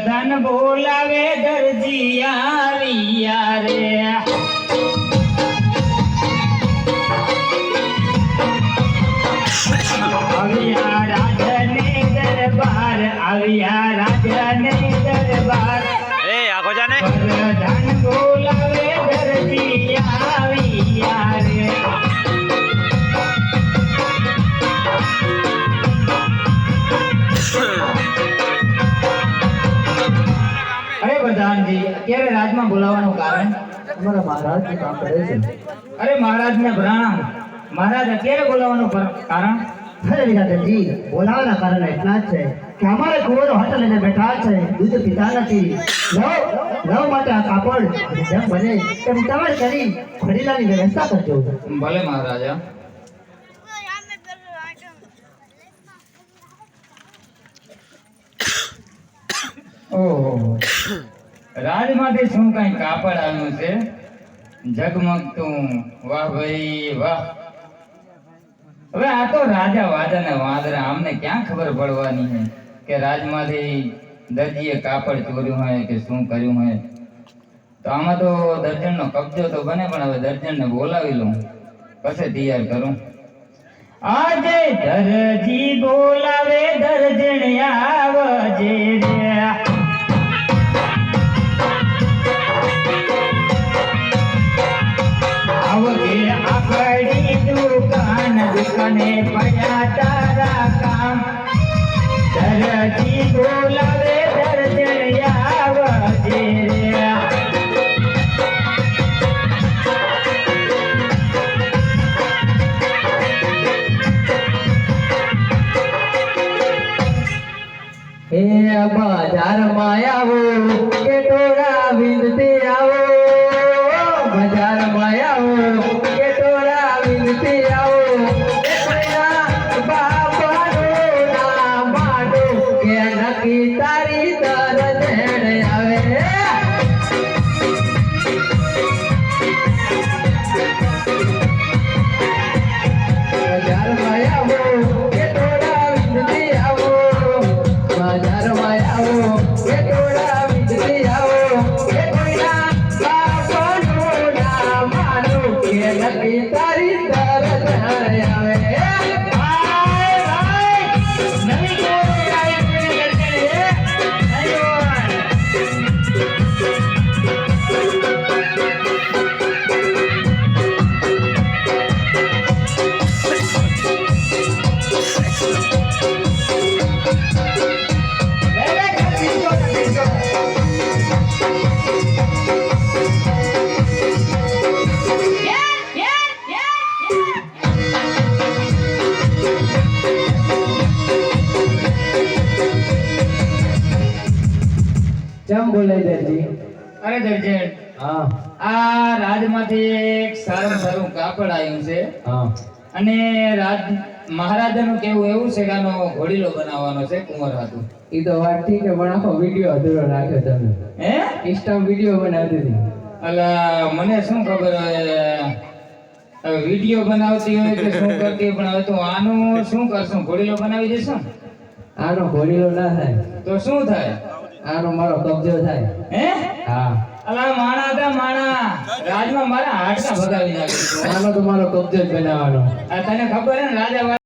ધન બોલાવે દરજી આવ્યા રે આવ્યા રાજને દરબાર આવ્યા રાજને દરબાર એ આખો જાને ધન બોલાવે દરજી આવ્યા રે અરે પ્રધાનજી અત્યારે રાજમાં બોલાવવાનું કારણ અમારા મહારાજ જે કામ કરે છે અરે મહારાજને પ્રણામ મહારાજ અત્યારે બોલાવવાનું કારણ અરે વિરાટજી બોલાવાના કારણ એટલા જ છે કે અમારે કુંવરો હાથ લઈને બેઠા છે દૂધ પીતા નથી લવ માટે આ કાપડ જેમ બને તેમ તમારે કરી ખડીલાની વ્યવસ્થા કરજો ભલે મહારાજા ઓહો રાજમાંથી શું કઈ કાપડ આવ્યું છે ઝગમગતું વાહ ભાઈ વાહ હવે આ તો રાજા વાદા ને વાદરા અમને ક્યાં ખબર પડવાની છે કે રાજમાંથી દરજીએ કાપડ ચોર્યું હોય કે શું કર્યું હોય તો આમાં તો દર્જનનો કબજો તો બને પણ હવે દર્જનને બોલાવી લઉં પછી તૈયાર કરું આજે દરજી બોલાવે દર્જણ આવજે રે આવજે આપણી દુકાને પડ્યા તારા કામ દરજી બોલાવે દર્જણ આવજે રે હે બજારમાં આવો કે ટોળા વિનતી આવો બજારમાં આવો કે ટોળા વિનતી આવો બાપાનું નામ માંડો કે નક્કી તારી દરજણ આવે બજારમાં આવો કે ટોળા વિનતી આવો બજારમાં આવો કે ટોળા વિનતી આવો કે કોઈના બાપનું નામ માંડો કે નક્કી તારી દરજણ આવે કેમ બોલે દરજી અરે દર્જન હા આ રાજમાંથી એક સારું સારું કાપડ આવ્યું છે હા અને મહારાજાનું કેવું એવું છે કે આનો ઘોડીલો બનાવવાનો છે કુંવર હાથું એ તો વાત ઠીક છે પણ આખો વિડીયો અધૂરો રાખ્યો તમે હે ઇન્સ્ટા વિડીયો બનાવતી હતી અલા મને શું ખબર હવે વિડીયો બનાવતી હોય કે શું કરતી હોય, પણ હવે તું આનું શું કરશું ઘોડીલો બનાવી દેશું આનો ઘોડીલો ના થાય તો શું થાય આનો મારો કબજો થાય હે હા અલા માણા હતા માણા રાજમાં મારા હાડકા ભગાવી નાખી આનો તો મારો કબજો જ બનાવવાનો આ તને ખબર હે ને રાજા